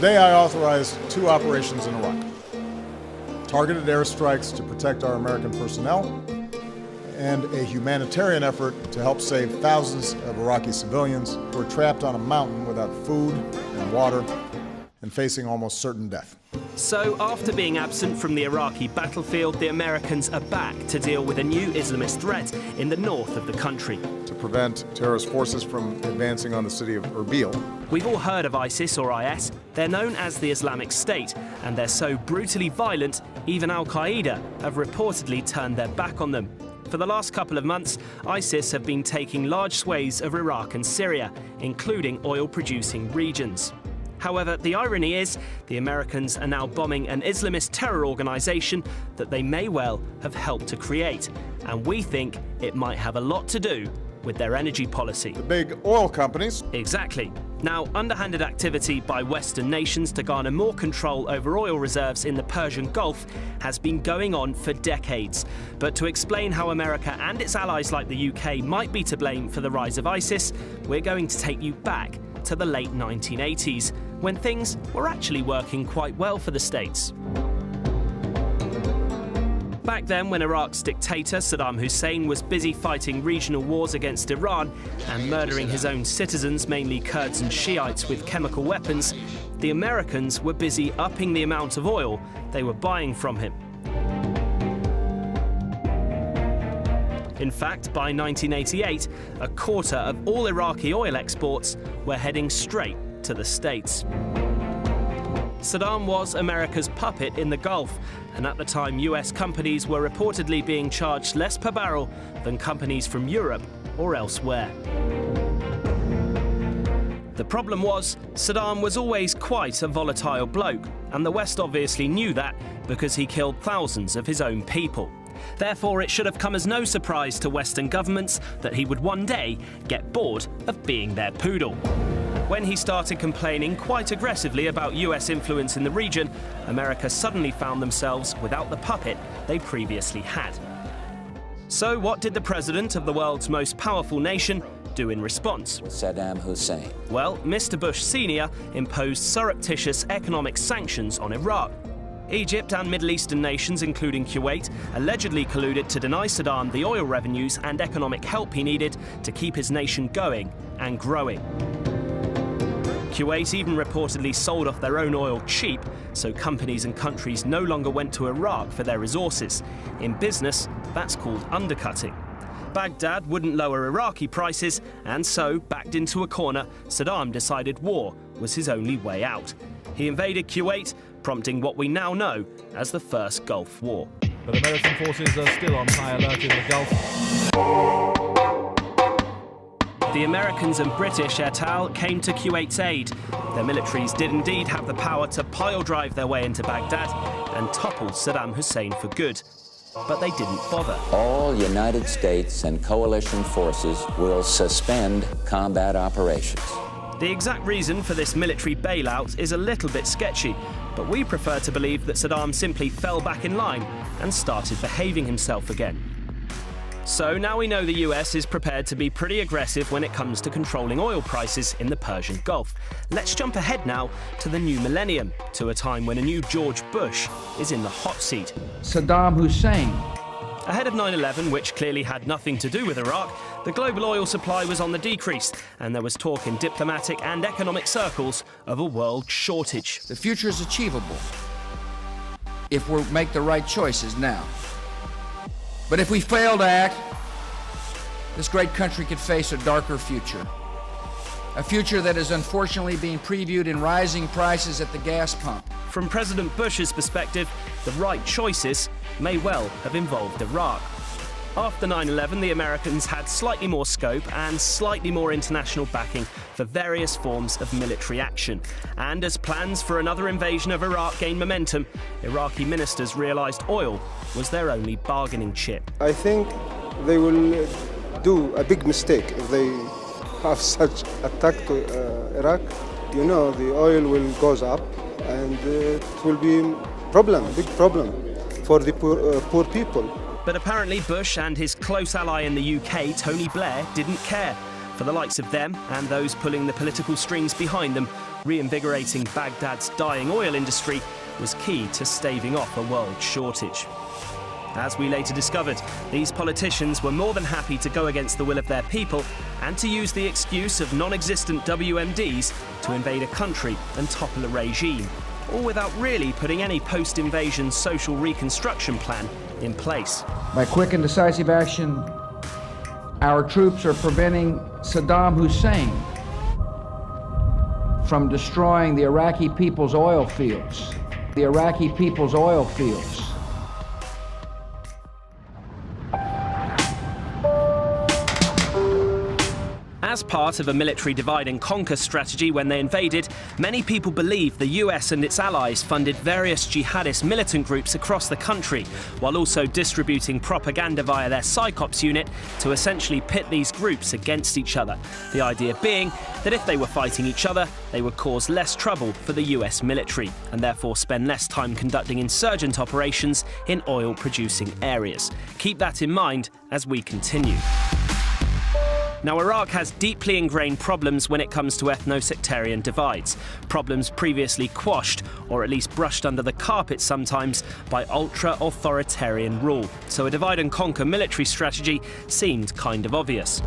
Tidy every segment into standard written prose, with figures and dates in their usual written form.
Today I authorized 2 operations in Iraq. Targeted airstrikes to protect our American personnel, and a humanitarian effort to help save thousands of Iraqi civilians who are trapped on a mountain without food and water and facing almost certain death. So, after being absent from the Iraqi battlefield, the Americans are back to deal with a new Islamist threat in the north of the country. To prevent terrorist forces from advancing on the city of Erbil. We've all heard of ISIS or IS. They're known as the Islamic State, and they're so brutally violent, even Al-Qaeda have reportedly turned their back on them. For the last couple of months, ISIS have been taking large swathes of Iraq and Syria, including oil-producing regions. However, the irony is, the Americans are now bombing an Islamist terror organisation that they may well have helped to create. And we think it might have a lot to do with their energy policy. The big oil companies. Exactly. Now, underhanded activity by Western nations to garner more control over oil reserves in the Persian Gulf has been going on for decades. But to explain how America and its allies like the UK might be to blame for the rise of ISIS, we're going to take you back to the late 1980s, when things were actually working quite well for the States. Back then, when Iraq's dictator Saddam Hussein was busy fighting regional wars against Iran and murdering his own citizens, mainly Kurds and Shiites, with chemical weapons, the Americans were busy upping the amount of oil they were buying from him. In fact, by 1988, a quarter of all Iraqi oil exports were heading straight to the States. Saddam was America's puppet in the Gulf, and at the time US companies were reportedly being charged less per barrel than companies from Europe or elsewhere. The problem was, Saddam was always quite a volatile bloke, and the West obviously knew that because he killed thousands of his own people. Therefore, it should have come as no surprise to Western governments that he would one day get bored of being their poodle. When he started complaining quite aggressively about US influence in the region, America suddenly found themselves without the puppet they previously had. So what did the president of the world's most powerful nation do in response? Saddam Hussein. Well, Mr. Bush Sr. imposed surreptitious economic sanctions on Iraq. Egypt and Middle Eastern nations, including Kuwait, allegedly colluded to deny Saddam the oil revenues and economic help he needed to keep his nation going and growing. Kuwait even reportedly sold off their own oil cheap, so companies and countries no longer went to Iraq for their resources. In business, that's called undercutting. Baghdad wouldn't lower Iraqi prices, and so, backed into a corner, Saddam decided war was his only way out. He invaded Kuwait, prompting what we now know as the First Gulf War. But American forces are still on high alert in the Gulf. The Americans and British et al. Came to Kuwait's aid. Their militaries did indeed have the power to pile-drive their way into Baghdad and topple Saddam Hussein for good. But they didn't bother. All United States and coalition forces will suspend combat operations. The exact reason for this military bailout is a little bit sketchy, but we prefer to believe that Saddam simply fell back in line and started behaving himself again. So now we know the US is prepared to be pretty aggressive when it comes to controlling oil prices in the Persian Gulf. Let's jump ahead now to the new millennium, to a time when a new George Bush is in the hot seat. Saddam Hussein. Ahead of 9/11, which clearly had nothing to do with Iraq, the global oil supply was on the decrease, and there was talk in diplomatic and economic circles of a world shortage. The future is achievable if we make the right choices now. But if we fail to act, this great country could face a darker future. A future that is unfortunately being previewed in rising prices at the gas pump. From President Bush's perspective, the right choices may well have involved Iraq. After 9/11, the Americans had slightly more scope and slightly more international backing for various forms of military action. And as plans for another invasion of Iraq gained momentum, Iraqi ministers realized oil was their only bargaining chip. I think they will do a big mistake if they have such attack to Iraq. You know, the oil will goes up and it will be a big problem for the poor people. But apparently Bush and his close ally in the UK, Tony Blair, didn't care. For the likes of them and those pulling the political strings behind them, Reinvigorating Baghdad's dying oil industry was key to staving off a world shortage. As we later discovered, these politicians were more than happy to go against the will of their people and to use the excuse of non-existent WMDs to invade a country and topple a regime, all without really putting any post-invasion social reconstruction plan in place. By quick and decisive action, our troops are preventing Saddam Hussein from destroying the Iraqi people's oil fields. The Iraqi people's oil fields. As part of a military divide-and-conquer strategy when they invaded, many people believe the US and its allies funded various jihadist militant groups across the country, while also distributing propaganda via their PsyCops unit to essentially pit these groups against each other. The idea being that if they were fighting each other, they would cause less trouble for the US military, and therefore spend less time conducting insurgent operations in oil-producing areas. Keep that in mind as we continue. Now, Iraq has deeply ingrained problems when it comes to ethno-sectarian divides, problems previously quashed, or at least brushed under the carpet sometimes, by ultra-authoritarian rule. So a divide-and-conquer military strategy seemed kind of obvious.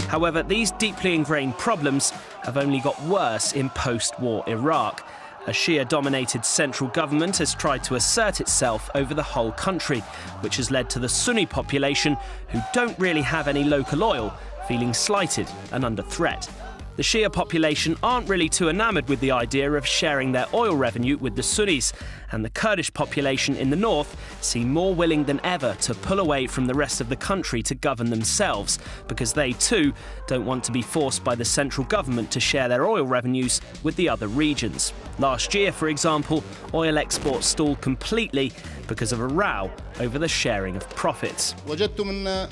However, these deeply ingrained problems have only got worse in post-war Iraq. A Shia-dominated central government has tried to assert itself over the whole country, which has led to the Sunni population, who don't really have any local oil, feeling slighted and under threat. The Shia population aren't really too enamoured with the idea of sharing their oil revenue with the Sunnis, and the Kurdish population in the north seem more willing than ever to pull away from the rest of the country to govern themselves, because they too don't want to be forced by the central government to share their oil revenues with the other regions. Last year, for example, oil exports stalled completely because of a row over the sharing of profits. وجدت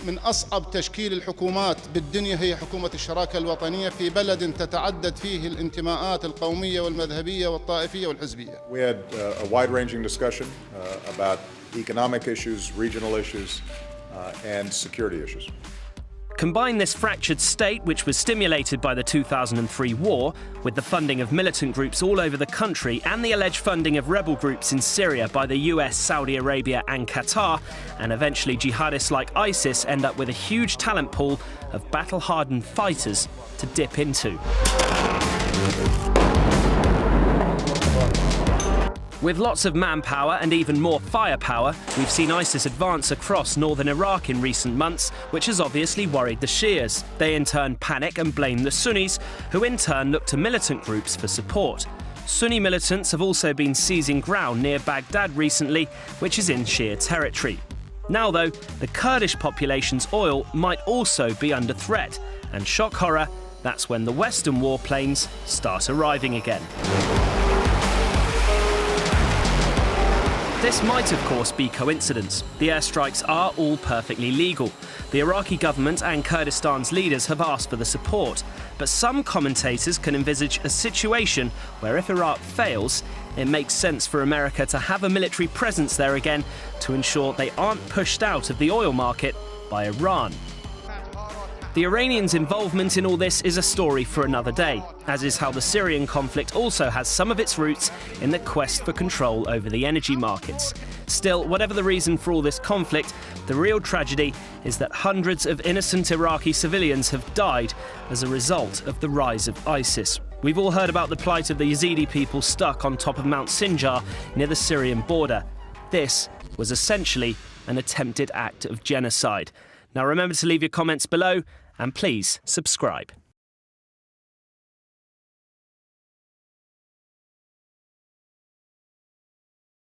من أصعب تشكيل الحكومات بالدنيا هي حكومة الشراكة الوطنية في بلد تتعدد فيه الانتماءات القومية والمذهبية والطائفية والحزبية. We had a wide-ranging discussion about economic issues, regional issues, and security issues. Combine this fractured state, which was stimulated by the 2003 war, with the funding of militant groups all over the country and the alleged funding of rebel groups in Syria by the US, Saudi Arabia and Qatar, and eventually jihadists like ISIS end up with a huge talent pool of battle-hardened fighters to dip into. With lots of manpower and even more firepower, we've seen ISIS advance across northern Iraq in recent months, which has obviously worried the Shias. They in turn panic and blame the Sunnis, who in turn look to militant groups for support. Sunni militants have also been seizing ground near Baghdad recently, which is in Shia territory. Now though, the Kurdish population's oil might also be under threat, and shock horror, that's when the Western warplanes start arriving again. This might, of course, be coincidence. The airstrikes are all perfectly legal. The Iraqi government and Kurdistan's leaders have asked for the support. But some commentators can envisage a situation where if Iraq fails, it makes sense for America to have a military presence there again to ensure they aren't pushed out of the oil market by Iran. The Iranians' involvement in all this is a story for another day, as is how the Syrian conflict also has some of its roots in the quest for control over the energy markets. Still, whatever the reason for all this conflict, the real tragedy is that hundreds of innocent Iraqi civilians have died as a result of the rise of ISIS. We've all heard about the plight of the Yazidi people stuck on top of Mount Sinjar near the Syrian border. This was essentially an attempted act of genocide. Now remember to leave your comments below, and please subscribe.